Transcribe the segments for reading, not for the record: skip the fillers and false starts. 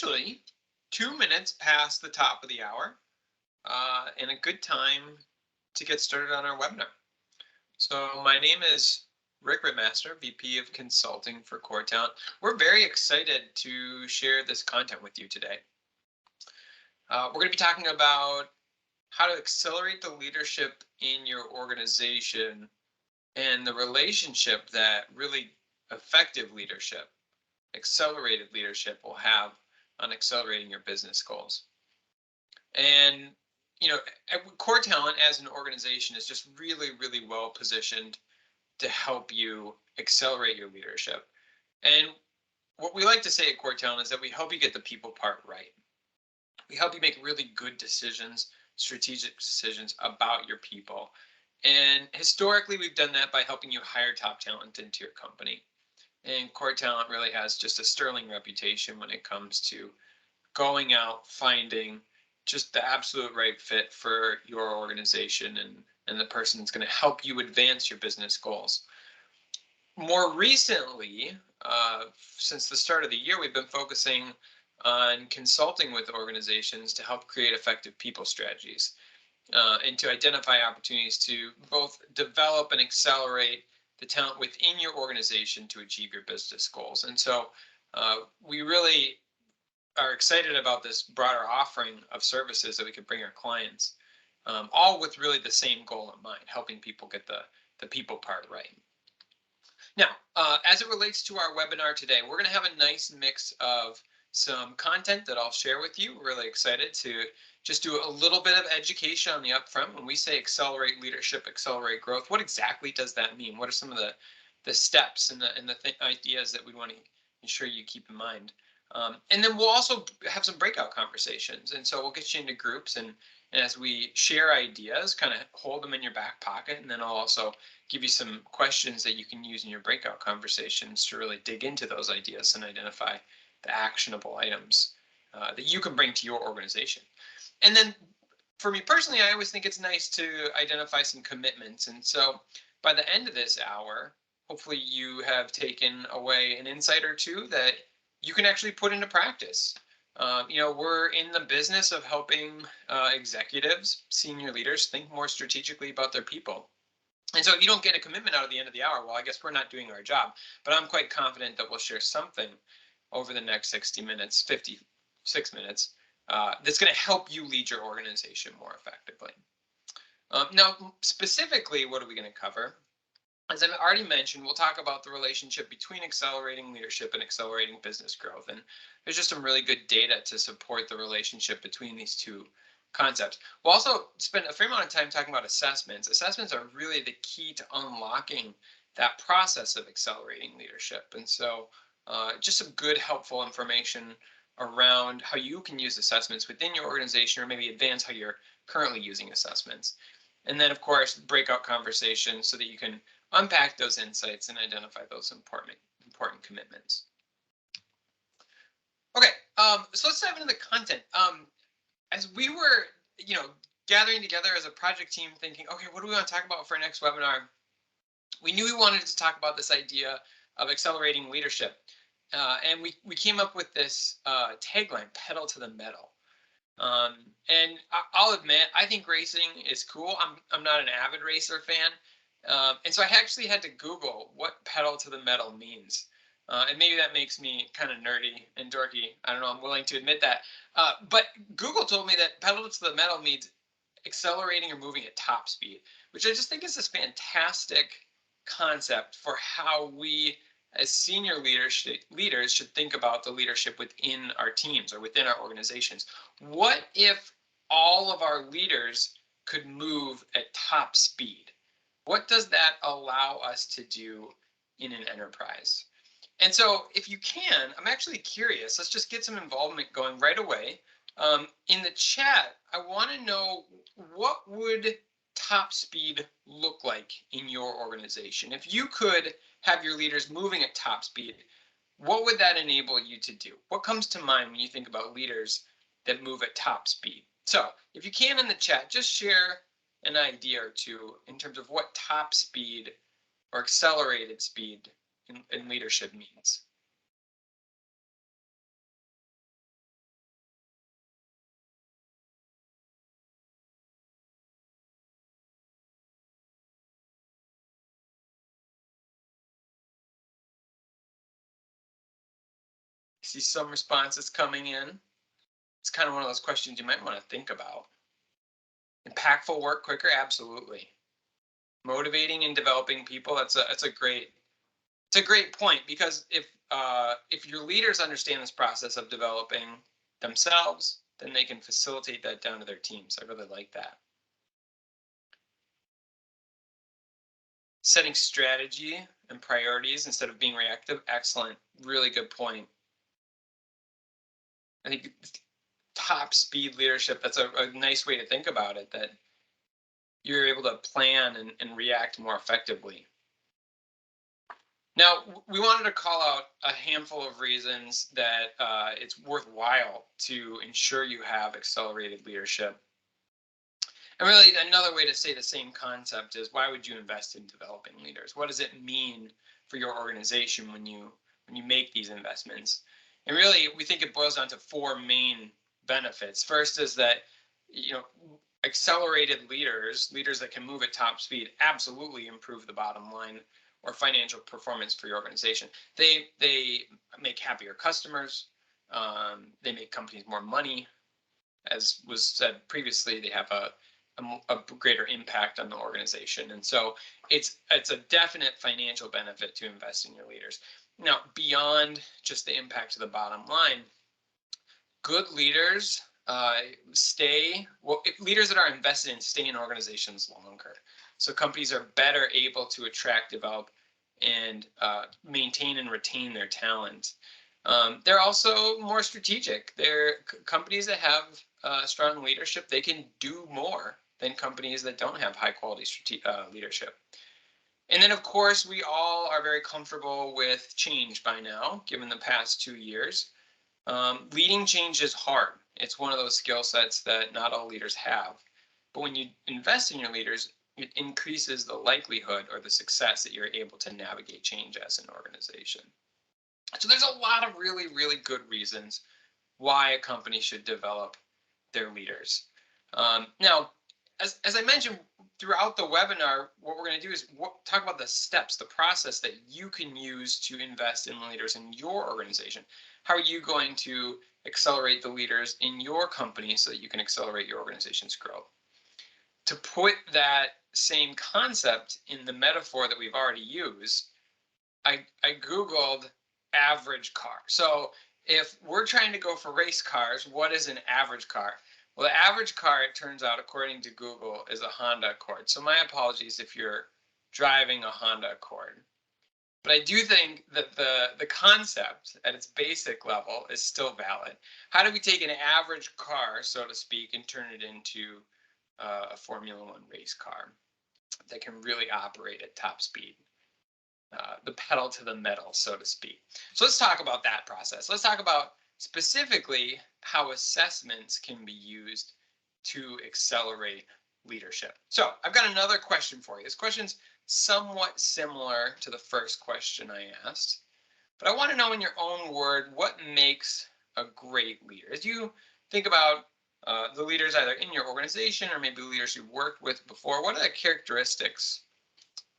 Actually, 2 minutes past the top of the hour, and a good time to get started on our webinar. So my name is Rick Ritmaster, VP of Consulting for Core Talent. We're very excited to share this content with you today. We're going to be talking about how to accelerate the leadership in your organization and the relationship that really effective leadership, accelerated leadership will have on accelerating your business goals. And Core Talent as an organization is just really, really well positioned to help you accelerate your leadership. And what we like to say at Core Talent is that we help you get the people part right. We help you make really good decisions, strategic decisions about your people. And historically, we've done that by helping you hire top talent into your company. And Core Talent really has just a sterling reputation when it comes to going out, finding just the absolute right fit for your organization and the person that's going to help you advance your business goals. More recently, since the start of the year, we've been focusing on consulting with organizations to help create effective people strategies and to identify opportunities to both develop and accelerate the talent within your organization to achieve your business goals. And so we really are excited about this broader offering of services that we can bring our clients, all with really the same goal in mind, helping people get the people part right. Now, as it relates to our webinar today, we're going to have a nice mix of some content that I'll share with you. We're really excited to just do a little bit of education on the upfront. When we say accelerate leadership, accelerate growth, what exactly does that mean? What are some of the steps and the ideas that we want to ensure you keep in mind? And then we'll also have some breakout conversations. And so we'll get you into groups and as we share ideas, kind of hold them in your back pocket. And then I'll also give you some questions that you can use in your breakout conversations to really dig into those ideas and identify the actionable items that you can bring to your organization. And then for me personally, I always think it's nice to identify some commitments. And so by the end of this hour, hopefully you have taken away an insight or two that you can actually put into practice. We're in the business of helping executives, senior leaders think more strategically about their people. And so if you don't get a commitment out of the end of the hour, well, I guess we're not doing our job. But I'm quite confident that we'll share something over the next 60 minutes, 56 minutes, that's going to help you lead your organization more effectively. Now, specifically, what are we going to cover? As I've already mentioned, we'll talk about the relationship between accelerating leadership and accelerating business growth. And there's just some really good data to support the relationship between these two concepts. We'll also spend a fair amount of time talking about assessments. Assessments are really the key to unlocking that process of accelerating leadership. And so just some good, helpful information around how you can use assessments within your organization or maybe advance how you're currently using assessments. And then, of course, breakout conversations so that you can unpack those insights and identify those important commitments. Okay, so let's dive into the content. As we were, gathering together as a project team thinking, okay, what do we want to talk about for our next webinar? We knew we wanted to talk about this idea of accelerating leadership. And we came up with this tagline, pedal to the metal. And I'll admit, I think racing is cool. I'm not an avid racer fan. And so I actually had to Google what pedal to the metal means. And maybe that makes me kind of nerdy and dorky. I don't know, I'm willing to admit that. But Google told me that pedal to the metal means accelerating or moving at top speed, which I just think is this fantastic concept for how we as senior leaders should think about the leadership within our teams or within our organizations. What if all of our leaders could move at top speed? What does that allow us to do in an enterprise? And so if you can, I'm actually curious, let's just get some involvement going right away. In the chat, I want to know, what would top speed look like in your organization? If you could have your leaders moving at top speed, what would that enable you to do? What comes to mind when you think about leaders that move at top speed? So if you can in the chat, just share an idea or two in terms of what top speed or accelerated speed in leadership means. See some responses coming in. It's kind of one of those questions you might want to think about. Impactful work quicker? Absolutely. Motivating and developing people, that's a great point, because if your leaders understand this process of developing themselves, then they can facilitate that down to their teams. I really like that. Setting strategy and priorities instead of being reactive. Excellent. Really good point. I think top speed leadership, that's a nice way to think about it, that you're able to plan and react more effectively. Now, we wanted to call out a handful of reasons that it's worthwhile to ensure you have accelerated leadership. And really, another way to say the same concept is, why would you invest in developing leaders? What does it mean for your organization when you make these investments? And really, we think it boils down to four main benefits. First is that, accelerated leaders that can move at top speed, absolutely improve the bottom line or financial performance for your organization. They make happier customers. They make companies more money. As was said previously, they have a greater impact on the organization. And so it's a definite financial benefit to invest in your leaders. Now, beyond just the impact to the bottom line, good leaders leaders that are invested in stay in organizations longer. So companies are better able to attract, develop, and maintain and retain their talent. They're also more strategic. They're companies that have strong leadership. They can do more than companies that don't have high quality leadership. And then, of course, we all are very comfortable with change by now, given the past 2 years. Leading change is hard. It's one of those skill sets that not all leaders have. But when you invest in your leaders, it increases the likelihood or the success that you're able to navigate change as an organization. So there's a lot of really, really good reasons why a company should develop their leaders. Now, as I mentioned throughout the webinar, what we're going to do is talk about the steps, the process that you can use to invest in leaders in your organization. How are you going to accelerate the leaders in your company so that you can accelerate your organization's growth? To put that same concept in the metaphor that we've already used, I Googled average car. So if we're trying to go for race cars, what is an average car? Well, the average car, it turns out, according to Google, is a Honda Accord. So my apologies if you're driving a Honda Accord. But I do think that the concept at its basic level is still valid. How do we take an average car, so to speak, and turn it into a Formula One race car that can really operate at top speed? The pedal to the metal, so to speak. So let's talk about that process. Let's talk about specifically how assessments can be used to accelerate leadership. So I've got another question for you. This question's somewhat similar to the first question I asked, but I want to know in your own word, what makes a great leader? As you think about the leaders either in your organization or maybe leaders you've worked with before, what are the characteristics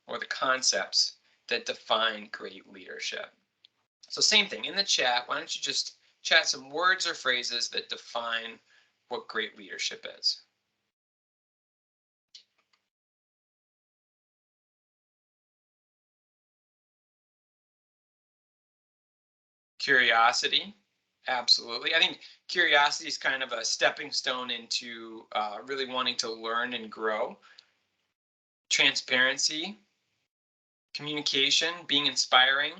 or the concepts that define great leadership? So same thing in the chat. Why don't you just chat some words or phrases that define what great leadership is? Curiosity, absolutely. I think curiosity is kind of a stepping stone into really wanting to learn and grow. Transparency, communication, being inspiring.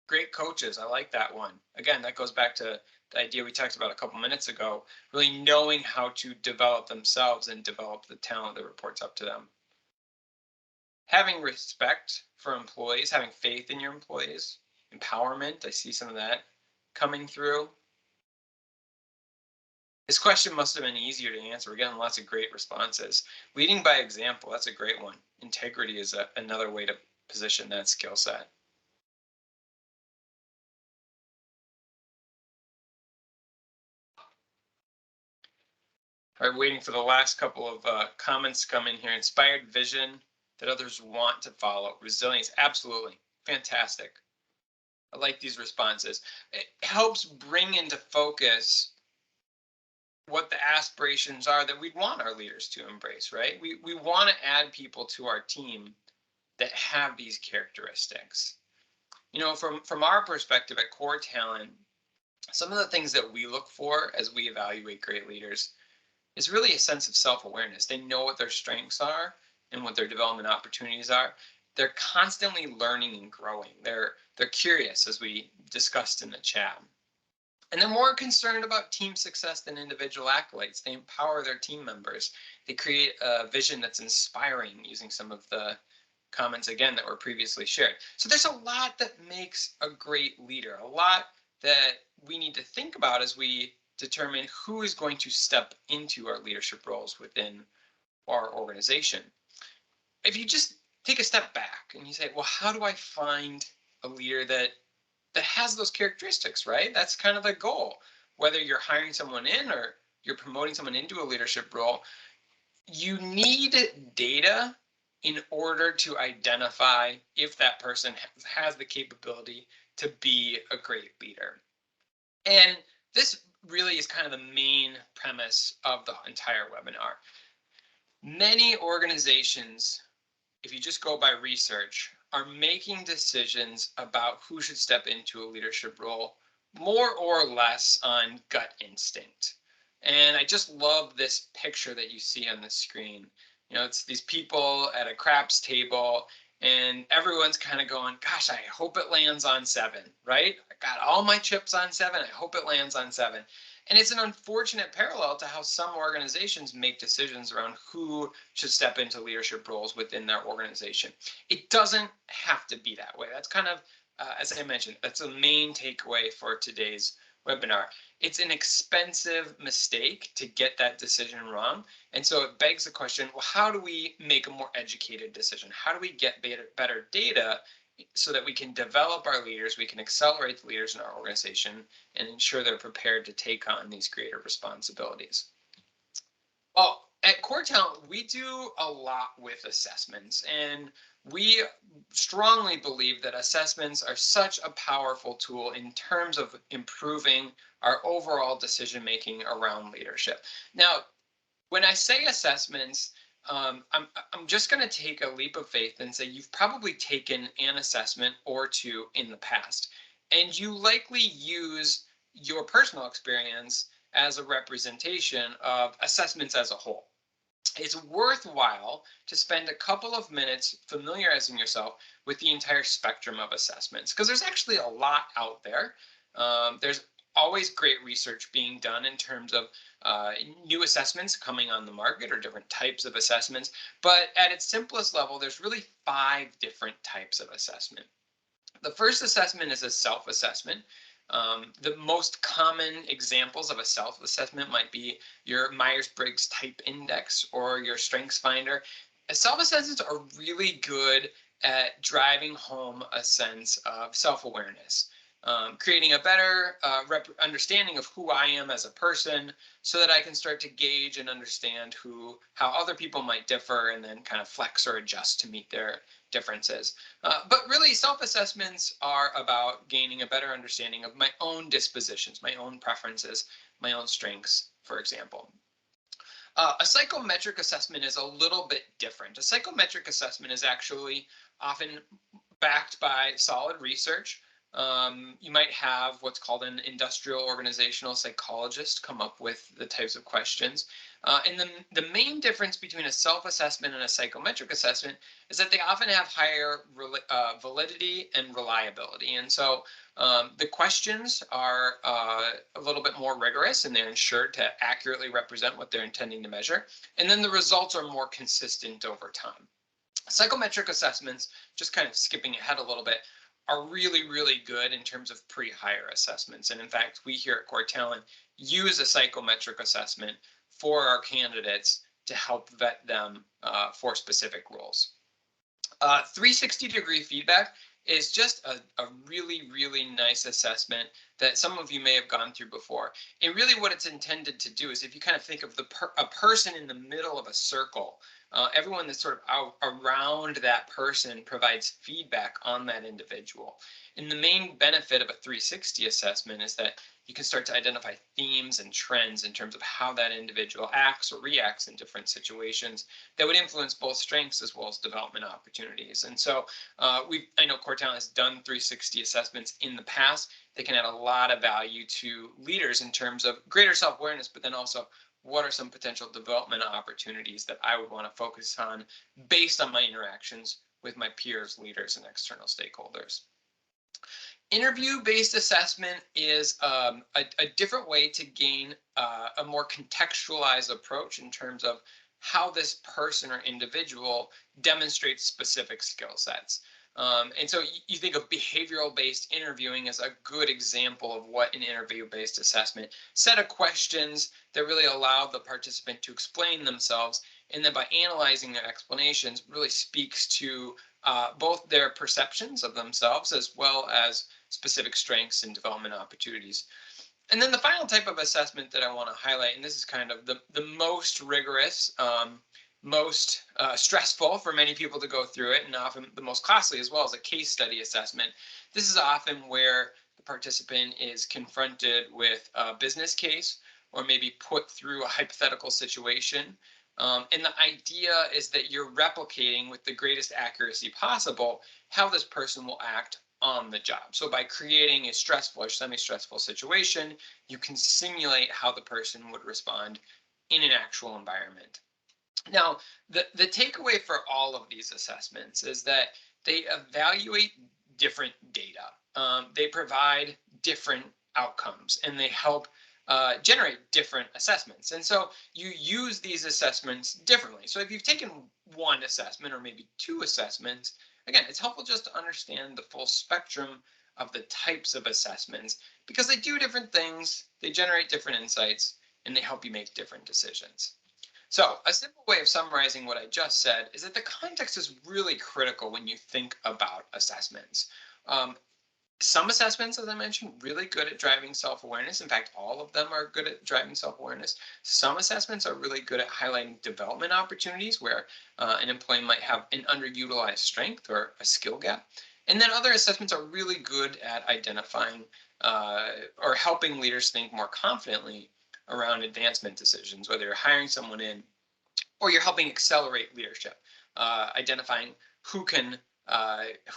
Great coaches, I like that one. Again, that goes back to the idea we talked about a couple minutes ago, really knowing how to develop themselves and develop the talent that reports up to them. Having respect for employees, having faith in your employees. Empowerment, I see some of that coming through. This question must have been easier to answer. We're getting lots of great responses. Leading by example, that's a great one. Integrity is another way to position that skill set. All right, waiting for the last couple of comments to come in here. Inspired vision that others want to follow. Resilience, absolutely. Fantastic. I like these responses. It helps bring into focus what the aspirations are that we'd want our leaders to embrace, right? We want to add people to our team that have these characteristics. From our perspective at Core Talent, some of the things that we look for as we evaluate great leaders is really a sense of self-awareness. They know what their strengths are and what their development opportunities are. They're constantly learning and growing. They're curious, as we discussed in the chat. And they're more concerned about team success than individual accolades. They empower their team members. They create a vision that's inspiring, using some of the comments again that were previously shared. So there's a lot that makes a great leader, a lot that we need to think about as we determine who is going to step into our leadership roles within our organization. If you just take a step back and you say, well, how do I find a leader that has those characteristics, right? That's kind of the goal. Whether you're hiring someone in or you're promoting someone into a leadership role, you need data in order to identify if that person has the capability to be a great leader. And this really is kind of the main premise of the entire webinar. Many organizations, if you just go by research, are making decisions about who should step into a leadership role more or less on gut instinct. And I just love this picture that you see on the screen. It's these people at a craps table, and everyone's kind of going, gosh, I hope it lands on 7, right? I got all my chips on 7. I hope it lands on 7. And it's an unfortunate parallel to how some organizations make decisions around who should step into leadership roles within their organization. It doesn't have to be that way. That's kind of, as I mentioned, that's the main takeaway for today's webinar. It's an expensive mistake to get that decision wrong. And so it begs the question, well, how do we make a more educated decision? How do we get better data so that we can develop our leaders, we can accelerate the leaders in our organization, and ensure they're prepared to take on these greater responsibilities? Well, at Core Talent, we do a lot with assessments, and we strongly believe that assessments are such a powerful tool in terms of improving our overall decision making around leadership. Now, when I say assessments, I'm just going to take a leap of faith and say you've probably taken an assessment or two in the past, and you likely use your personal experience as a representation of assessments as a whole. It's worthwhile to spend a couple of minutes familiarizing yourself with the entire spectrum of assessments, because there's actually a lot out there. There's always great research being done in terms of new assessments coming on the market or different types of assessments. But at its simplest level, there's really 5 different types of assessment. The first assessment is a self-assessment. The most common examples of a self-assessment might be your Myers-Briggs Type Index or your Strengths Finder. Self-assessments are really good at driving home a sense of self-awareness, creating a better understanding of who I am as a person, so that I can start to gauge and understand how other people might differ, and then kind of flex or adjust to meet their differences. But really, self-assessments are about gaining a better understanding of my own dispositions, my own preferences, my own strengths, for example. A psychometric assessment is a little bit different. A psychometric assessment is actually often backed by solid research. You might have what's called an industrial organizational psychologist come up with the types of questions. And the main difference between a self-assessment and a psychometric assessment is that they often have higher validity and reliability. And so the questions are a little bit more rigorous, and they're ensured to accurately represent what they're intending to measure. And then the results are more consistent over time. Psychometric assessments, just kind of skipping ahead a little bit, are really, really good in terms of pre-hire assessments. And in fact, we here at Core Talent use a psychometric assessment for our candidates to help vet them for specific roles. 360-degree feedback is just a really, really nice assessment that some of you may have gone through before. And really what it's intended to do is, if you kind of think of a person in the middle of a circle everyone that's sort of out around that person provides feedback on that individual. And the main benefit of a 360 assessment is that you can start to identify themes and trends in terms of how that individual acts or reacts in different situations that would influence both strengths as well as development opportunities. And so I know Core Talent has done 360 assessments in the past. They can add a lot of value to leaders in terms of greater self-awareness, but then also what are some potential development opportunities that I would want to focus on based on my interactions with my peers, leaders, and external stakeholders. Interview-based assessment is a different way to gain a more contextualized approach in terms of how this person or individual demonstrates specific skill sets. And so you think of behavioral-based interviewing as a good example of what an interview-based assessment set of questions that really allow the participant to explain themselves, and then by analyzing their explanations really speaks to both their perceptions of themselves as well as specific strengths and development opportunities. And then the final type of assessment that I want to highlight, and this is kind of the most rigorous, most stressful for many people to go through it, and often the most costly as well, as a case study assessment. This is often where the participant is confronted with a business case or maybe put through a hypothetical situation. And the idea is that you're replicating with the greatest accuracy possible how this person will act on the job. So by creating a stressful or semi-stressful situation, you can simulate how the person would respond in an actual environment. Now, the takeaway for all of these assessments is that they evaluate different data. They provide different outcomes, and they help generate different assessments. And so you use these assessments differently. So if you've taken one assessment or maybe two assessments, again, it's helpful just to understand the full spectrum of the types of assessments because they do different things, they generate different insights, and they help you make different decisions. So a simple way of summarizing what I just said is that the context is really critical when you think about assessments. Some assessments, as I mentioned, really good at driving self-awareness. In fact, all of them are good at driving self-awareness. Some assessments are really good at highlighting development opportunities where an employee might have an underutilized strength or a skill gap. And then other assessments are really good at identifying or helping leaders think more confidently around advancement decisions, whether you're hiring someone in or you're helping accelerate leadership, identifying who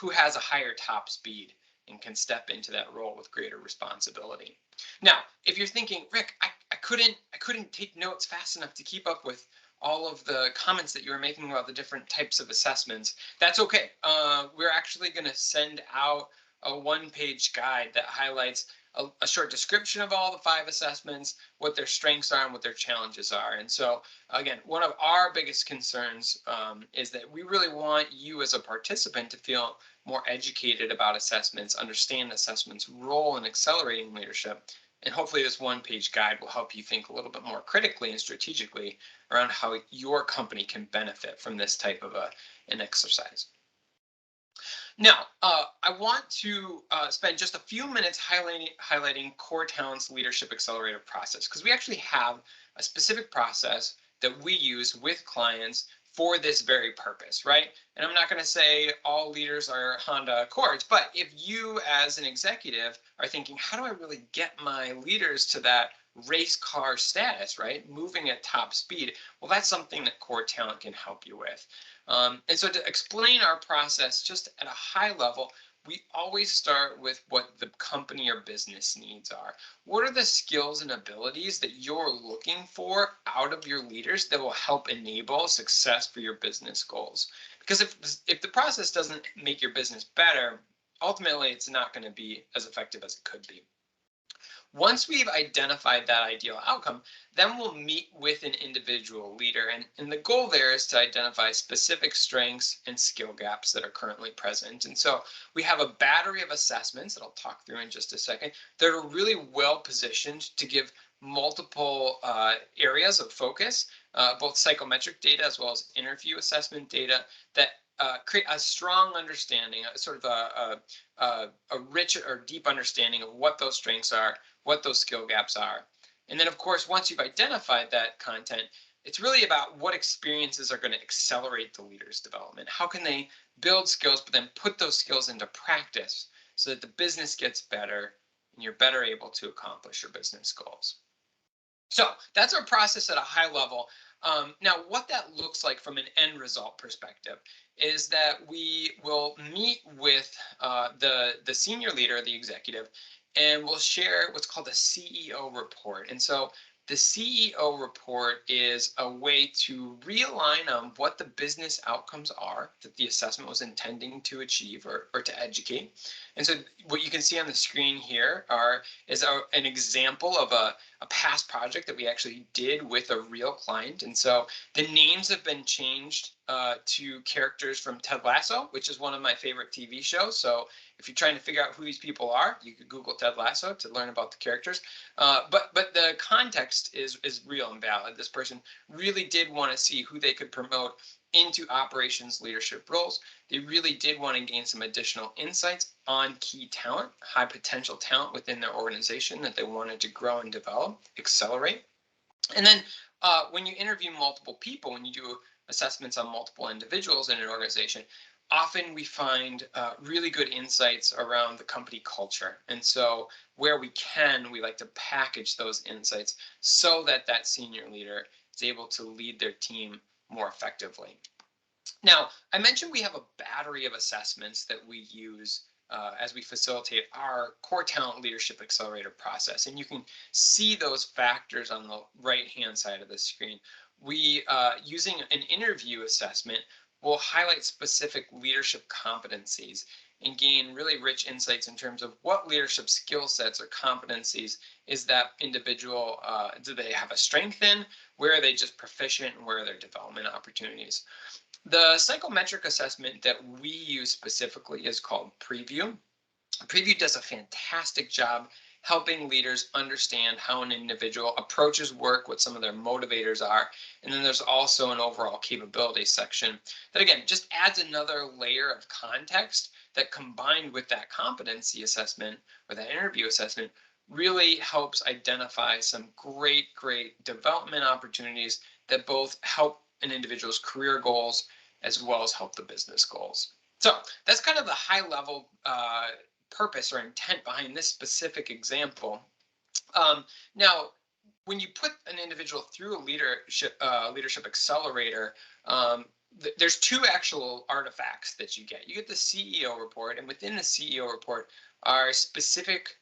has a higher top speed and can step into that role with greater responsibility. Now, if you're thinking, Rick, I couldn't take notes fast enough to keep up with all of the comments that you were making about the different types of assessments, that's okay. We're actually going to send out a one-page guide that highlights a short description of all the 5 assessments, what their strengths are and what their challenges are. And so, again, one of our biggest concerns is that we really want you as a participant to feel more educated about assessments, understand assessments' role in accelerating leadership, and hopefully this one-page guide will help you think a little bit more critically and strategically around how your company can benefit from this type of an exercise. Now, I want to spend just a few minutes highlighting Core Talent's Leadership Accelerator process, because we actually have a specific process that we use with clients for this very purpose, right? And I'm not going to say all leaders are Honda Accords, but if you as an executive are thinking, how do I really get my leaders to that race car status, right? Moving at top speed. Well, that's something that Core Talent can help you with. And so to explain our process just at a high level, we always start with what the company or business needs are. What are the skills and abilities that you're looking for out of your leaders that will help enable success for your business goals? Because if the process doesn't make your business better, ultimately it's not going to be as effective as it could be. Once we've identified that ideal outcome, then we'll meet with an individual leader. And the goal there is to identify specific strengths and skill gaps that are currently present. And so we have a battery of assessments that I'll talk through in just a second that are really well positioned to give multiple areas of focus, both psychometric data as well as interview assessment data that create a strong understanding, sort of a rich or deep understanding of what those strengths are, what those skill gaps are. And then, of course, once you've identified that content, it's really about what experiences are going to accelerate the leader's development. How can they build skills, but then put those skills into practice so that the business gets better and you're better able to accomplish your business goals. So that's our process at a high level. Now, what that looks like from an end result perspective is that we will meet with the senior leader, the executive, and we'll share what's called a CEO report. And so the CEO report is a way to realign on what the business outcomes are that the assessment was intending to achieve or to educate. And so what you can see on the screen here is an example of a past project that we actually did with a real client. And so the names have been changed to characters from Ted Lasso, which is one of my favorite TV shows. So if you're trying to figure out who these people are, you could Google Ted Lasso to learn about the characters. But the context is real and valid. This person really did want to see who they could promote into operations leadership roles. They really did want to gain some additional insights on key talent, high potential talent within their organization that they wanted to grow and develop, accelerate. And then when you interview multiple people, when you do assessments on multiple individuals in an organization, often we find really good insights around the company culture. And so where we can, we like to package those insights so that that senior leader is able to lead their team more effectively. Now, I mentioned we have a battery of assessments that we use as we facilitate our core talent leadership accelerator process. And you can see those factors on the right-hand side of the screen. We, using an interview assessment, will highlight specific leadership competencies and gain really rich insights in terms of what leadership skill sets or competencies is that individual, do they have a strength in, where are they just proficient, and where are their development opportunities. The psychometric assessment that we use specifically is called Preview. Preview does a fantastic job helping leaders understand how an individual approaches work, what some of their motivators are. And then there's also an overall capability section that, again, just adds another layer of context that, combined with that competency assessment or that interview assessment, really helps identify some great development opportunities that both help an individual's career goals as well as help the business goals. So that's kind of the high level purpose or intent behind this specific example. Now, when you put an individual through a leadership accelerator, there's two actual artifacts that you get. You get the CEO report, and within the CEO report are specific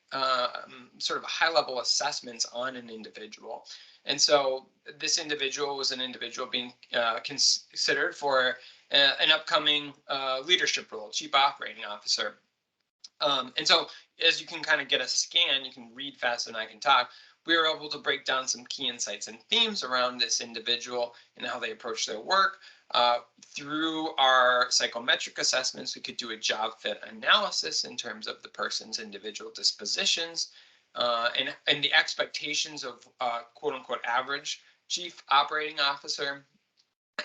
sort of high-level assessments on an individual. And so this individual was an individual being considered for an upcoming leadership role, chief operating officer. And so as you can kind of get a scan, you can read faster than I can talk, we were able to break down some key insights and themes around this individual and how they approach their work. Through our psychometric assessments, we could do a job fit analysis in terms of the person's individual dispositions and the expectations of quote unquote average chief operating officer.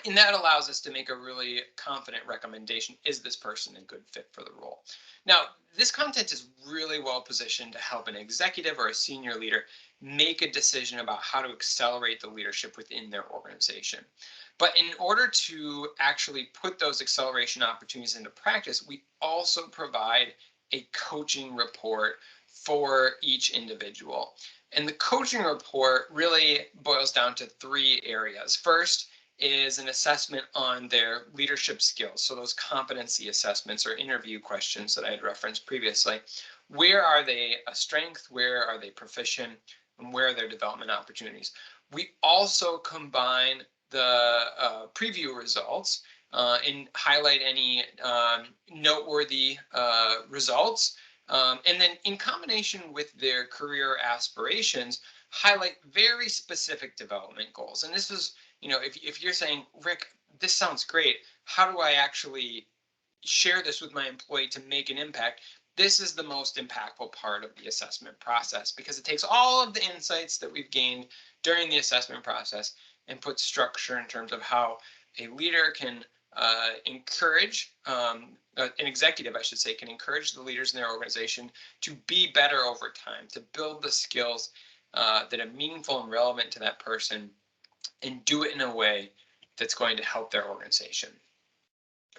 And that allows us to make a really confident recommendation. Is this person a good fit for the role? Now, this content is really well positioned to help an executive or a senior leader make a decision about how to accelerate the leadership within their organization. But in order to actually put those acceleration opportunities into practice, we also provide a coaching report for each individual. And the coaching report really boils down to three areas. First is an assessment on their leadership skills. So those competency assessments or interview questions that I had referenced previously. Where are they a strength? Where are they proficient? And where are their development opportunities? We also combine the preview results and highlight any noteworthy results. And then in combination with their career aspirations, highlight very specific development goals. And this is, if you're saying, Rick, this sounds great, how do I actually share this with my employee to make an impact? This is the most impactful part of the assessment process because it takes all of the insights that we've gained during the assessment process and puts structure in terms of how a leader can encourage, an executive, I should say, can encourage the leaders in their organization to be better over time, to build the skills that are meaningful and relevant to that person and do it in a way that's going to help their organization.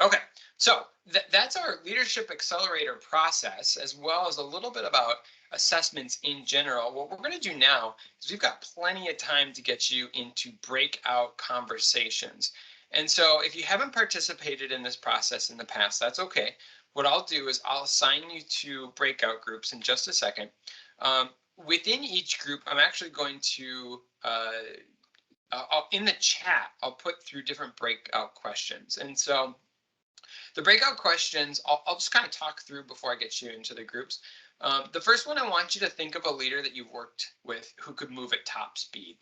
Okay, so that's our leadership accelerator process, as well as a little bit about assessments in general. What we're going to do now is we've got plenty of time to get you into breakout conversations. And so if you haven't participated in this process in the past, that's okay. What I'll do is I'll assign you to breakout groups in just a second. Within each group, I'm actually going to, in the chat, I'll put through different breakout questions. And so the breakout questions, I'll just kind of talk through before I get you into the groups. The first one, I want you to think of a leader that you've worked with who could move at top speed.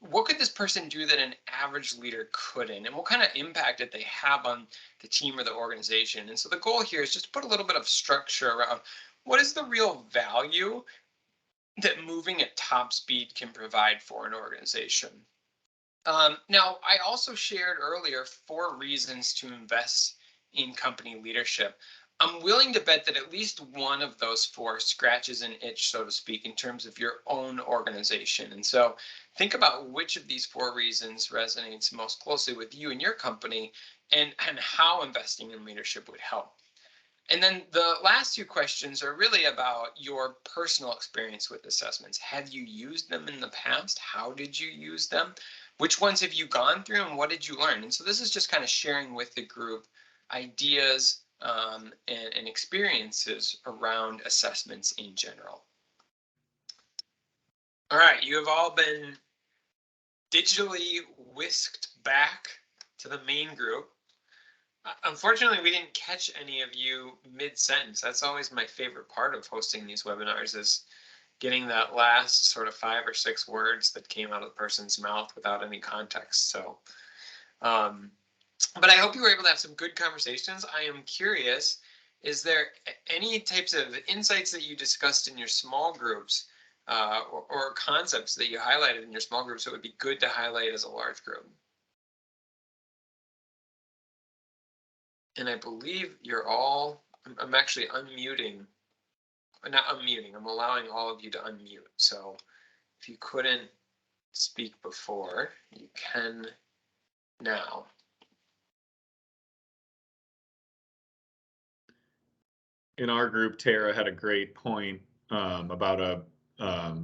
What could this person do that an average leader couldn't? And what kind of impact did they have on the team or the organization? And so the goal here is just to put a little bit of structure around what is the real value that moving at top speed can provide for an organization. Now, I also shared earlier 4 reasons to invest in company leadership. I'm willing to bet that at least one of those 4 scratches an itch, so to speak, in terms of your own organization. And so think about which of these 4 reasons resonates most closely with you and your company, and how investing in leadership would help. And then the last 2 questions are really about your personal experience with assessments. Have you used them in the past? How did you use them? Which ones have you gone through, and what did you learn? And so this is just kind of sharing with the group ideas and experiences around assessments in general. All right, you have all been digitally whisked back to the main group. Unfortunately, we didn't catch any of you mid-sentence. That's always my favorite part of hosting these webinars, is getting that last sort of 5 or 6 words that came out of the person's mouth without any context. So, but I hope you were able to have some good conversations. I am curious, is there any types of insights that you discussed in your small groups or concepts that you highlighted in your small groups that would be good to highlight as a large group? And I believe you're all, I'm actually unmuting. Not unmuting, I'm allowing all of you to unmute. So if you couldn't speak before, you can now. In our group, Tara had a great point about a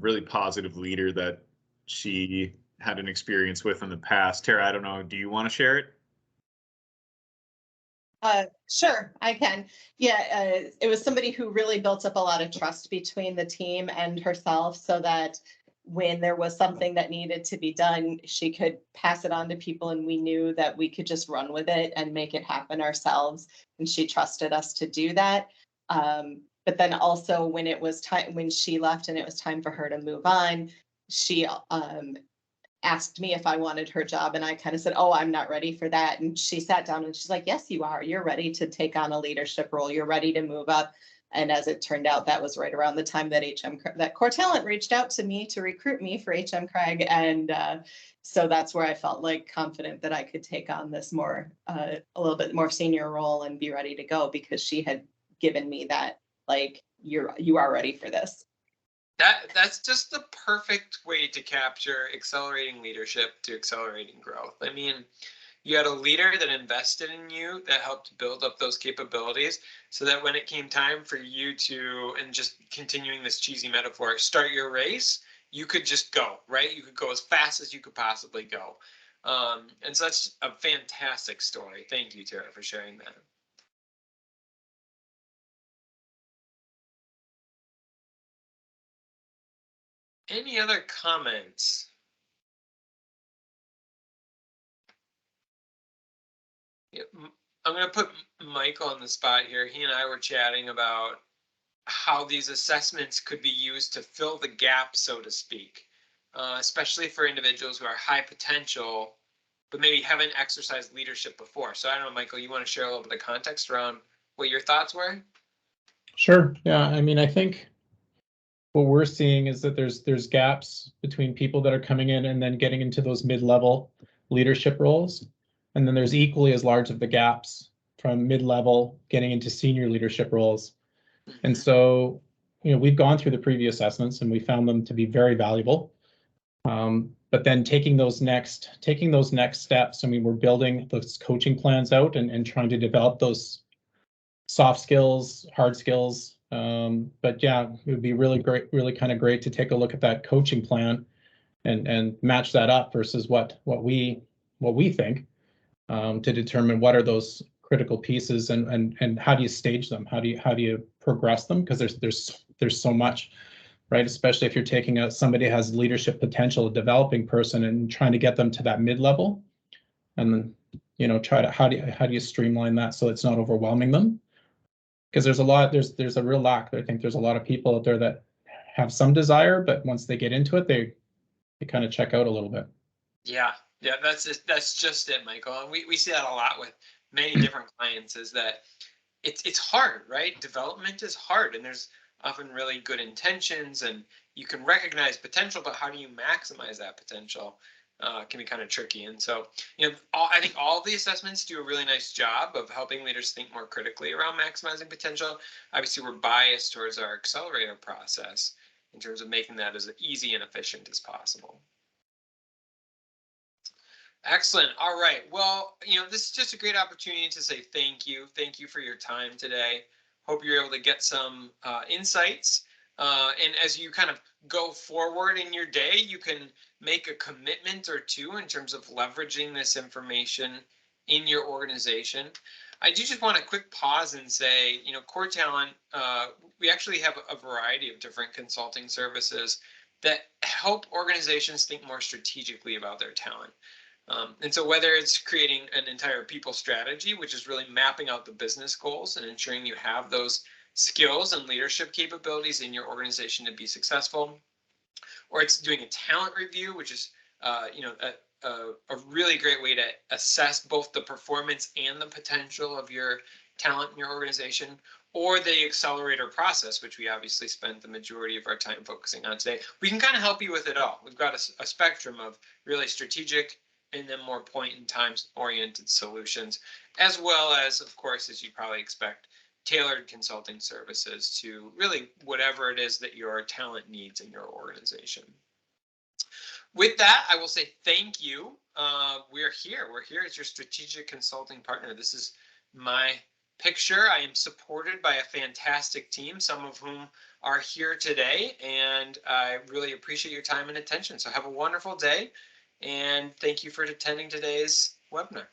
really positive leader that she had an experience with in the past. Tara, I don't know, do you want to share it? Sure, I can. Yeah, it was somebody who really built up a lot of trust between the team and herself, so that when there was something that needed to be done, she could pass it on to people, and we knew that we could just run with it and make it happen ourselves. And she trusted us to do that. But then also when it was time, when she left and it was time for her to move on, she asked me if I wanted her job, and I kind of said, oh, I'm not ready for that. And she sat down and she's like, yes, you are. You're ready to take on a leadership role. You're ready to move up. And as it turned out, that was right around the time that Core Talent reached out to me to recruit me for HM Craig. And so that's where I felt like confident that I could take on this more, a little bit more senior role and be ready to go, because she had given me that, like, you are ready for this. That's just the perfect way to capture accelerating leadership to accelerating growth. I mean, you had a leader that invested in you, that helped build up those capabilities, so that when it came time for you to, and just continuing this cheesy metaphor, start your race, you could just go, right? You could go as fast as you could possibly go. And so that's a fantastic story. Thank you, Tara, for sharing that. Any other comments? Yep. I'm going to put Michael on the spot here. He and I were chatting about how these assessments could be used to fill the gap, so to speak, especially for individuals who are high potential, but maybe haven't exercised leadership before. So I don't know, Michael, you want to share a little bit of context around what your thoughts were? Sure. Yeah. I mean, I think what we're seeing is that there's gaps between people that are coming in and then getting into those mid-level leadership roles. And then there's equally as large of the gaps from mid-level getting into senior leadership roles. And so, we've gone through the previous assessments and we found them to be very valuable. But then taking those next steps, I mean, we're building those coaching plans out and trying to develop those soft skills, hard skills. But yeah, it would be really great, really kind of great to take a look at that coaching plan and match that up versus what we think, to determine what are those critical pieces and how do you stage them? How do you progress them? Because there's so much, right? Especially if you're taking out somebody who has leadership potential, a developing person, and trying to get them to that mid-level, and then try to how do you streamline that so it's not overwhelming them? Because there's a real lack. I think there's a lot of people out there that have some desire, but once they get into it, they kind of check out a little bit. Yeah, that's just it, Michael. And we see that a lot with many different clients, is that it's hard, right? Development is hard, and there's often really good intentions, and you can recognize potential, but how do you maximize that potential can be kind of tricky. And so, I think all of the assessments do a really nice job of helping leaders think more critically around maximizing potential. Obviously, we're biased towards our accelerator process in terms of making that as easy and efficient as possible. Excellent. All right. Well, this is just a great opportunity to say thank you. Thank you for your time today. Hope you're able to get some insights. And as you kind of go forward in your day, you can make a commitment or two in terms of leveraging this information in your organization. I do just want a quick pause and say, Core Talent, we actually have a variety of different consulting services that help organizations think more strategically about their talent. And so whether it's creating an entire people strategy, which is really mapping out the business goals and ensuring you have those skills and leadership capabilities in your organization to be successful, or it's doing a talent review, which is a really great way to assess both the performance and the potential of your talent in your organization, or the accelerator process, which we obviously spent the majority of our time focusing on today. We can kind of help you with it all. We've got a spectrum of really strategic and then more point in time oriented solutions, as well as, of course, as you probably expect, tailored consulting services to really whatever it is that your talent needs in your organization. With that, I will say thank you. We're here as your strategic consulting partner. This is my picture. I am supported by a fantastic team, some of whom are here today, and I really appreciate your time and attention. So have a wonderful day. And thank you for attending today's webinar.